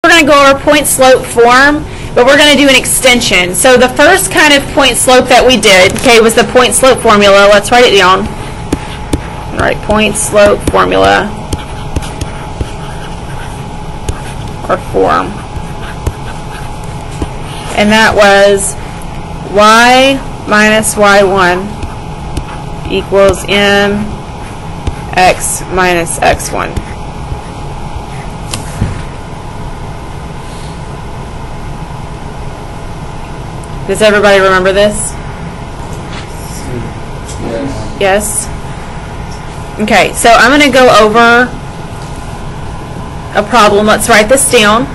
We're going to go over point slope form, but we're going to do an extension. So the first kind of point slope that we did, okay, was the point slope formula. Let's write it down. All right, point slope formula or form. And that was y minus y1 equals mx minus x1. Does everybody remember this? Yes? Okay, so I'm going to go over a problem. Let's write this down.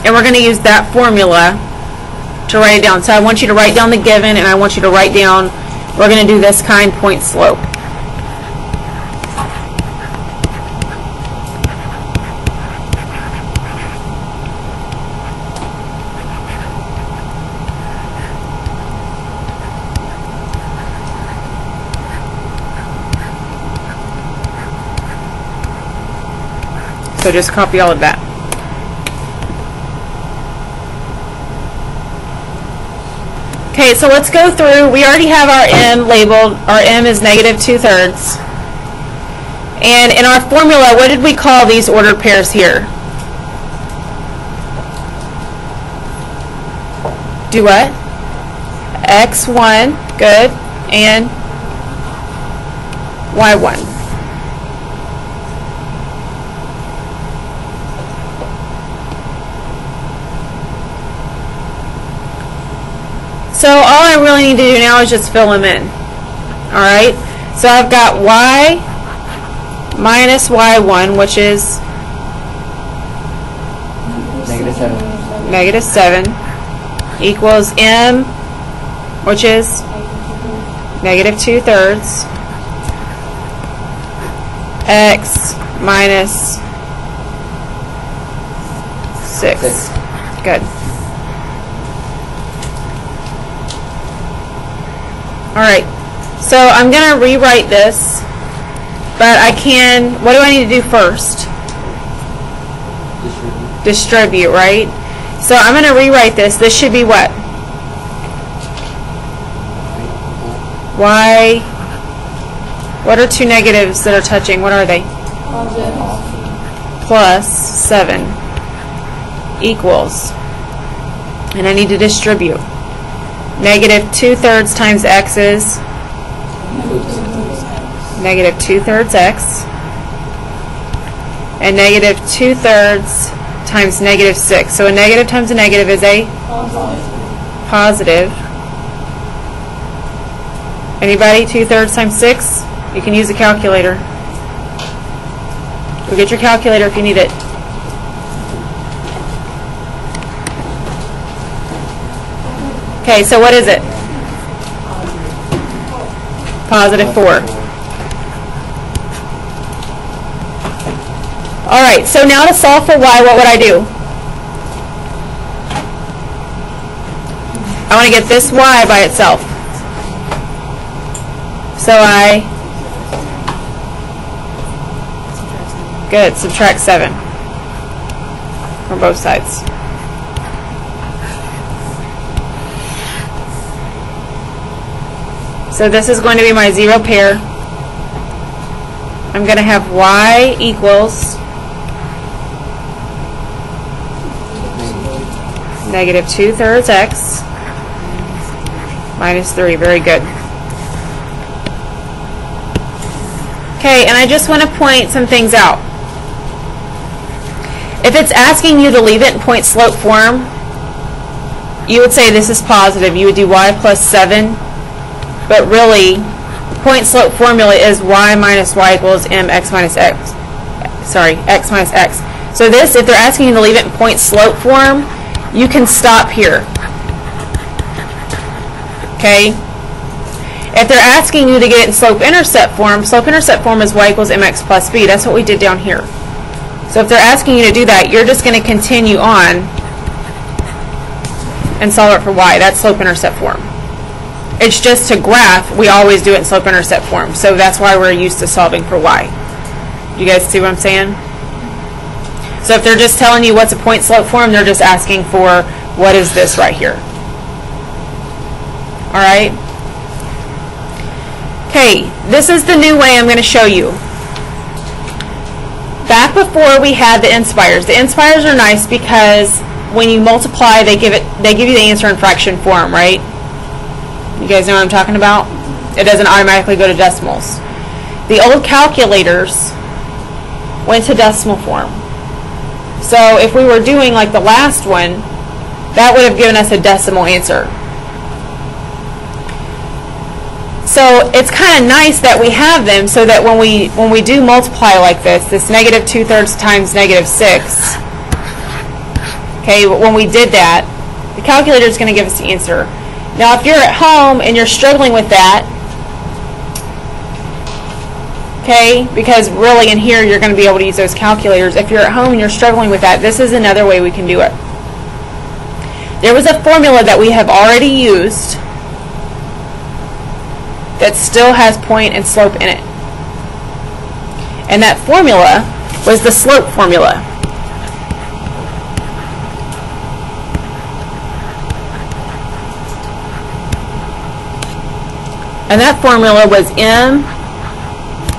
And we're going to use that formula to write it down. So I want you to write down the given, and I want you to write down, we're going to do this kind point slope. So just copy all of that. Okay, so let's go through. We already have our m labeled. Our m is negative 2/3. And in our formula, what did we call these ordered pairs here? Do what? x1, good, and y1. So all I really need to do now is just fill them in. Alright? So I've got y minus y1, which is negative 7, equals m, which is negative 2/3, x minus 6. Good. Alright, so I'm going to rewrite this, but I can, what do I need to do first? Distribute, right? So I'm going to rewrite this. This should be what? Y, what are two negatives that are touching? What are they? Plus 7 equals, and I need to distribute. Negative 2/3 times x is negative 2/3 x, and negative 2/3 times negative 6. So a negative times a negative is a positive. Anybody? 2/3 times 6? You can use a calculator. Go get your calculator if you need it. Okay, so what is it? Positive 4. Alright, so now to solve for y, what would I do? I want to get this y by itself. So I, good, subtract 7 from both sides. So this is going to be my zero pair. I'm going to have y equals negative 2/3 x minus 3. Very good. Okay, and I just want to point some things out. If it's asking you to leave it in point slope form, you would say this is positive. You would do y plus 7. But really, point slope formula is y minus y equals mx minus x. Sorry, x minus x. So this, if they're asking you to leave it in point slope form, you can stop here. Okay? If they're asking you to get it in slope intercept form is y equals mx plus b. That's what we did down here. So if they're asking you to do that, you're just going to continue on and solve it for y. That's slope intercept form. It's just to graph, we always do it in slope intercept form. So that's why we're used to solving for y. You guys see what I'm saying? So if they're just telling you what's a point slope form, they're just asking for what is this right here. All right? Okay, this is the new way I'm going to show you. Back before we had the inspires. The inspires are nice because when you multiply, they give you the answer in fraction form, right? You guys know what I'm talking about? It doesn't automatically go to decimals. The old calculators went to decimal form. So if we were doing like the last one, that would have given us a decimal answer. So it's kind of nice that we have them so that when we do multiply like this negative 2/3 times negative 6, okay, when we did that, the calculator is going to give us the answer. Now if you're at home and you're struggling with that, okay, because really in here you're going to be able to use those calculators. If you're at home and you're struggling with that, this is another way we can do it. There was a formula that we have already used that still has point and slope in it. And that formula was the slope formula. And that formula was m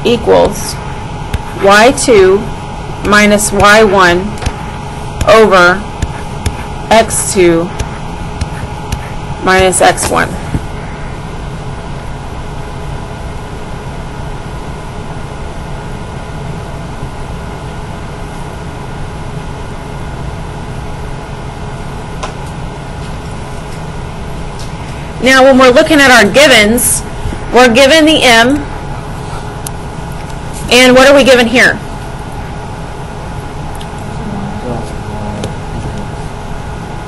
equals y2 minus y1 over x2 minus x1. Now when we're looking at our givens, we're given the m, and what are we given here?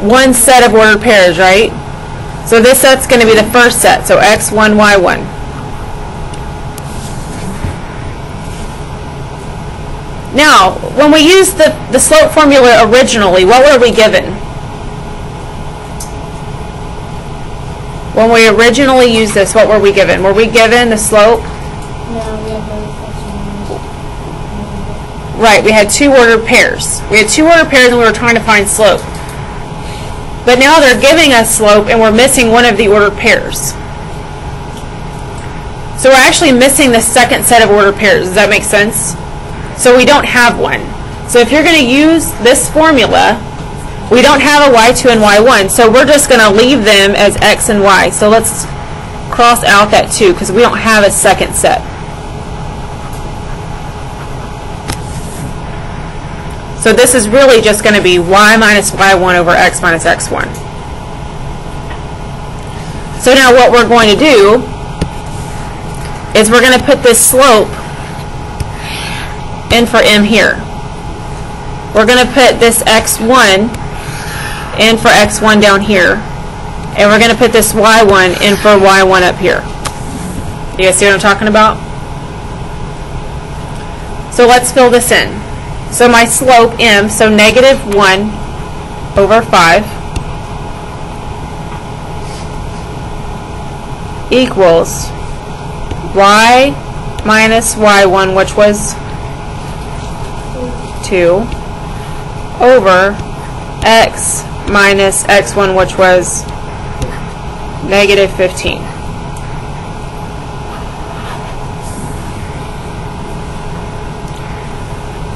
One set of ordered pairs, right? So this set's going to be the first set, so x1, y1. Now, when we used the slope formula originally, what were we given? When we originally used this, what were we given? Were we given the slope? No, we have no section. Right, we had two ordered pairs. We had two ordered pairs and we were trying to find slope. But now they're giving us slope and we're missing one of the ordered pairs. So we're actually missing the second set of ordered pairs. Does that make sense? So we don't have one. So if you're going to use this formula, we don't have a y2 and y1, so we're just going to leave them as x and y. So let's cross out that 2 because we don't have a second set. So this is really just going to be y minus y1 over x minus x1. So now what we're going to do is we're going to put this slope in for m here. We're going to put this x1 in for x1 down here, and we're going to put this y1 in for y1 up here. You guys see what I'm talking about? So let's fill this in. So my slope m, so negative 1 over 5 equals y minus y1, which was 2, over x minus x1, which was negative 15.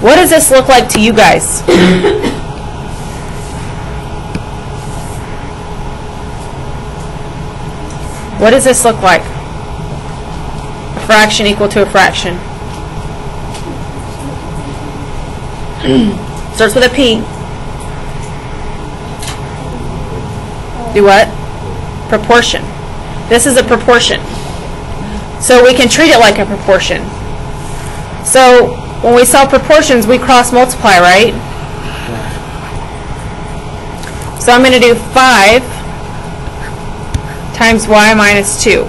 What does this look like to you guys? What does this look like? A fraction equal to a fraction. Starts with a P. Do what? Proportion. This is a proportion. So we can treat it like a proportion. So when we solve proportions, we cross multiply, right? So I'm going to do 5 times y minus 2.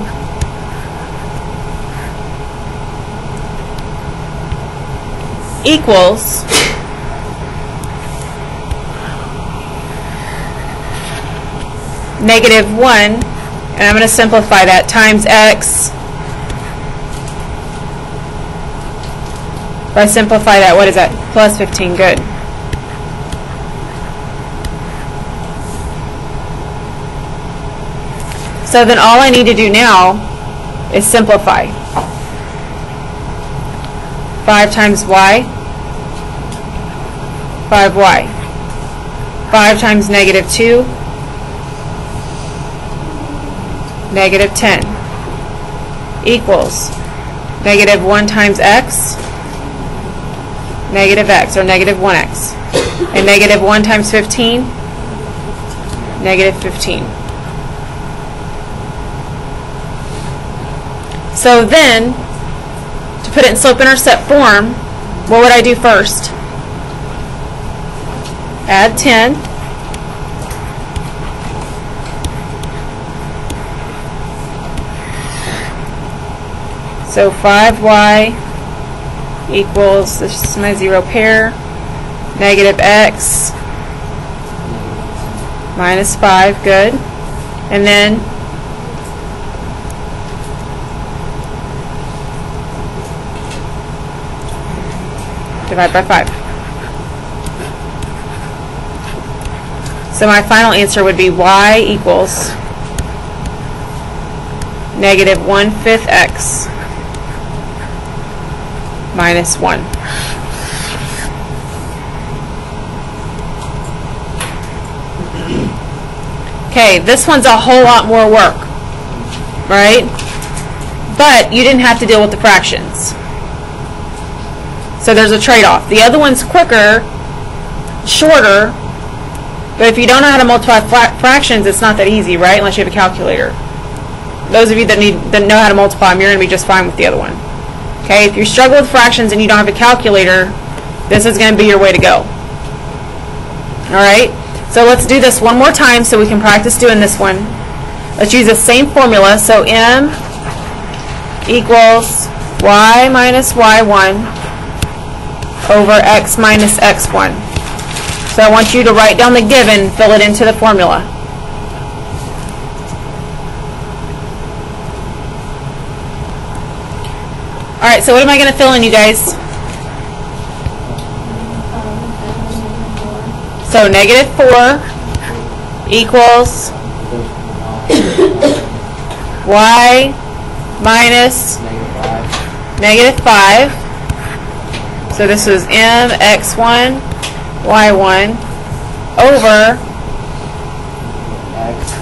Equals negative 1, and I'm going to simplify that, times x. If I simplify that, what is that? Plus 15, good. So then all I need to do now is simplify. 5 times y, 5y. 5 times negative 2, negative 10, equals negative 1 times x, negative x, or negative 1x. And negative 1 times 15, negative 15. So then, to put it in slope-intercept form, what would I do first? Add 10. So 5y equals, this is my zero pair, negative x minus 5, good. And then divide by 5. So my final answer would be y equals negative 1/5 x minus 1. Okay, this one's a whole lot more work, right? But you didn't have to deal with the fractions. So there's a trade-off. The other one's quicker, shorter, but if you don't know how to multiply fractions, it's not that easy, right? Unless you have a calculator. Those of you that know how to multiply them, you're going to be just fine with the other one. Okay, if you struggle with fractions and you don't have a calculator, this is going to be your way to go. Alright, so let's do this one more time so we can practice doing this one. Let's use the same formula. So m equals y minus y1 over x minus x1. So I want you to write down the given, fill it into the formula. Alright, so what am I going to fill in, you guys? So negative 4 equals y minus negative 5. So this is mx1 y1 over x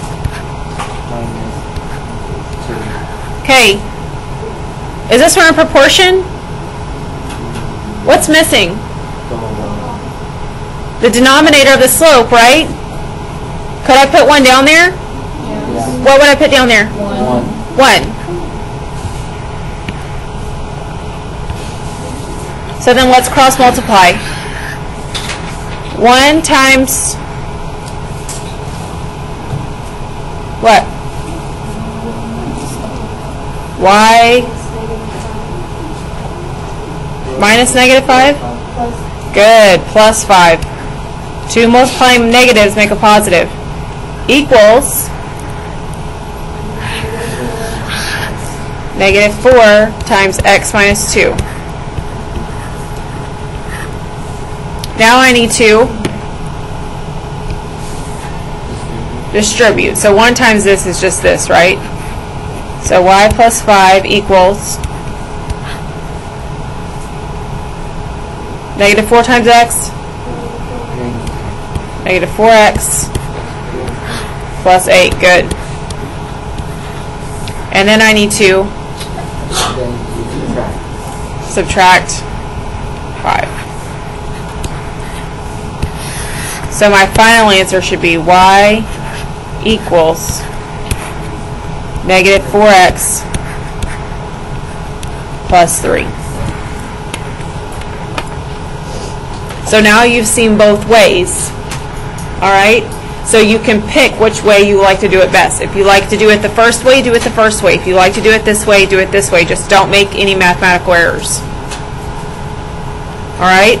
minus 2. Okay. Is this one in proportion? What's missing? The denominator of the slope, right? Could I put 1 down there? Yeah. What would I put down there? 1. 1. So then let's cross multiply. 1 times what? Y minus negative 5? Good. Plus 5. 2 multiplying negatives make a positive. Equals negative 4 times x minus 2. Now I need to distribute. So 1 times this is just this, right? So y plus 5 equals negative 4 times x, negative 4x plus 8. Good. And then I need to subtract 5. So my final answer should be y equals negative 4x plus 3. So now you've seen both ways. Alright? So you can pick which way you like to do it best. If you like to do it the first way, do it the first way. If you like to do it this way, do it this way. Just don't make any mathematical errors. Alright?